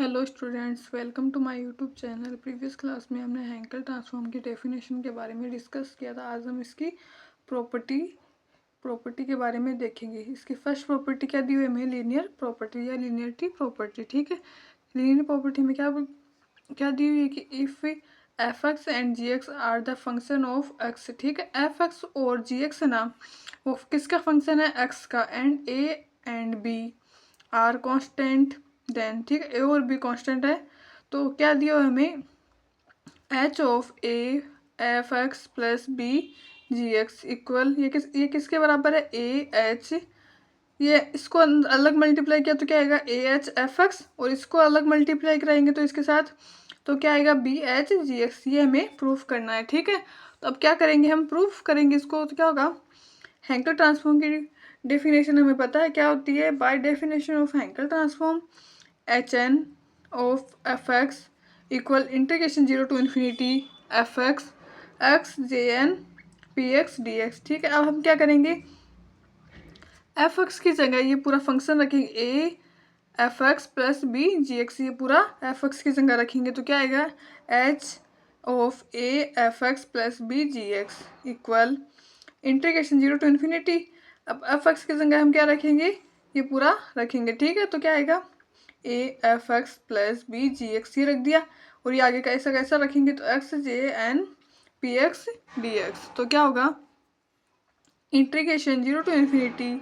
Hello students, welcome to my YouTube channel. Previous class में हमने Hankel transform की definition के बारे में डिस्कस किया था। आज हम इसकी प्रॉपर्टी के बारे में देखेंगे। इसकी फर्स्ट प्रॉपर्टी क्या दी हुई हमें? लीनियर प्रॉपर्टी या लीनियरिटी प्रॉपर्टी। ठीक है, लीनियर प्रॉपर्टी में क्या क्या दी हुई है कि if f x and g x are the function of x. ठीक है, एफ एक्स और जी एक्स है ना, वो किसका फंक्शन है? एक्स का। And a and b are constant then. ठीक है, ए और बी कांस्टेंट है। तो क्या दिया हमें? H of a f x plus b g x equal, ये किसके बराबर है? A h. ये इसको अलग मल्टीप्लाई किया तो क्या आएगा? A h F x. और इसको अलग मल्टीप्लाई कराएंगे तो इसके साथ तो क्या आएगा? B h g x. ये हमें प्रूफ करना है। ठीक है, तो अब क्या करेंगे? हम प्रूफ करेंगे इसको। तो क्या होगा? हैंकेल ट्रांसफॉर्म की डेफिनेशन हमें पता है क्या होती है। By definition of Hankel transform H N of F X equal integration zero to infinity F X X J N P x D x. ठीक है, अब हम क्या करेंगे? एफ एक्स की जगह ये पूरा फंक्शन रखेंगे a f x plus b g x. ये पूरा एफ एक्स की जगह रखेंगे तो क्या आएगा? H of a f x plus b g x equal integration zero to infinity. अब एफ एक्स की जगह हम क्या रखेंगे? ये पूरा रखेंगे। ठीक है, तो क्या आएगा? A f x plus b g x ये रख दिया। और ये आगे कैसा कैसा रखेंगे? तो एक्स जे N P x D x. तो क्या होगा? इंटीग्रेशन जीरो टू इन्फिनिटी,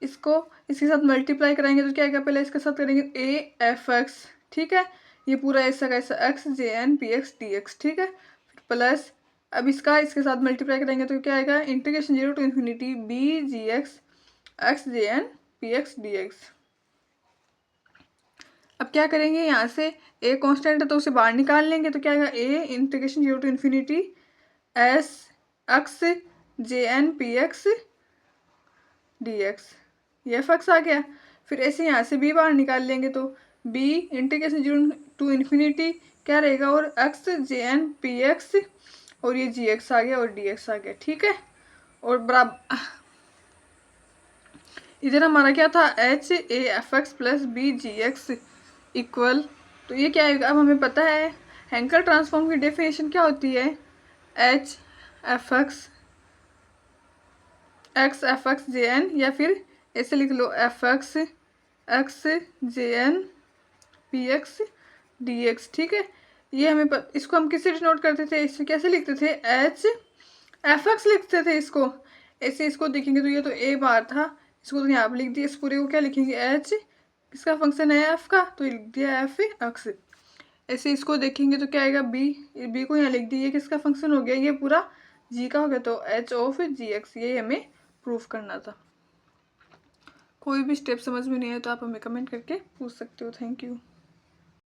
इसको इसके साथ मल्टीप्लाई कराएंगे तो क्या आएगा? पहले इसके साथ करेंगे ए एफ एक्स। ठीक है, ये पूरा ऐसा कैसा एक्स जे N P x D x. ठीक है, फिर प्लस अब इसके साथ मल्टीप्लाई करेंगे तो क्या आएगा? Integration zero to infinity b g x J N P x D x. अब क्या करेंगे? यहाँ से ए कांस्टेंट है तो उसे बाहर निकाल लेंगे तो क्या आएगा? A integration zero to infinity S X J N P x D X. ये एफ एक्स आ गया। फिर ऐसे यहाँ से बी बाहर निकाल लेंगे तो b integration zero to infinity क्या रहेगा? और एक्स जे एन पी एक्स और ये जी एक्स आ गया और डी एक्स आ गया। ठीक है, और बराबर इधर हमारा क्या था? H a f x plus b g x equal, तो ये क्या है? अब हमें पता है हैंकेल ट्रांसफॉर्म की डेफिनेशन क्या होती है? H F X F X जे एन, या फिर ऐसे लिख लो एफ एक्स जे N P x D x. ठीक है, ये हमें इसको हम किससे डिनोट करते थे? इसे कैसे लिखते थे? एच एफ एक्स लिखते थे इसको। ऐसे इसको देखेंगे तो ये तो ए बार था, इसको तो यहाँ पर लिख दिया। इस पूरे को क्या लिखेंगे? एच किसका फंक्शन है? एफ का, तो लिख दिया एफ एक्स। ऐसे इसको देखेंगे तो क्या आएगा? बी को यहाँ लिख दिया। ये किसका फंक्शन हो गया? ये पूरा जी का हो गया, तो एच ऑफ जी एक्स। ये हमें प्रूफ करना था। कोई भी स्टेप समझ में नहीं आए तो आप हमें कमेंट करके पूछ सकते हो। Thank you.